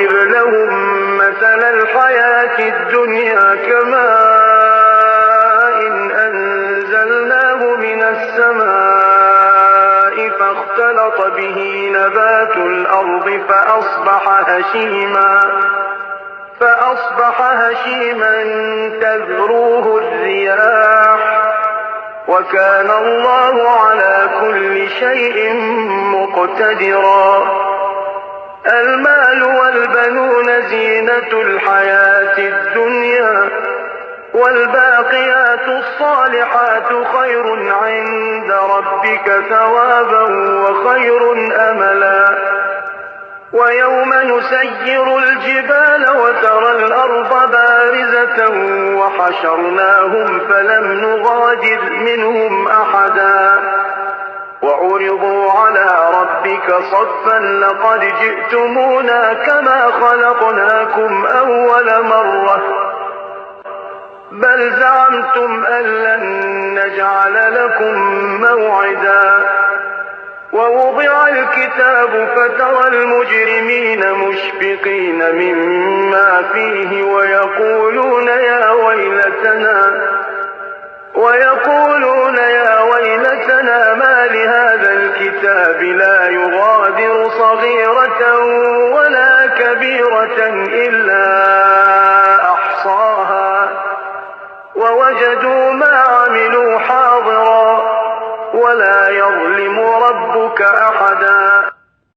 واضرب لهم مثل الحياة الدنيا كماء أنزلناه من السماء فاختلط به نبات الأرض فأصبح هشيما تذروه الرياح وكان الله على كل شيء مقتدرا. المال والبنون زينة الحياة الدنيا والباقيات الصالحات خير عند ربك ثوابا وخير أملا. ويوم نسير الجبال وترى الأرض بارزة وحشرناهم فلم نغادر منهم أحدا وعرضوا على ربك صفا لقد جئتمونا كما خلقناكم أول مرة بل زعمتم أن لن نجعل لكم موعدا. ووضع الكتاب فترى المجرمين مشفقين مما فيه ويقولون يا ويلتنا ما لهذا الكتاب لا يغادر صغيرة ولا كبيرة إلا أحصاها ووجدوا ما عملوا حاضرا ولا يظلم ربك أحدا.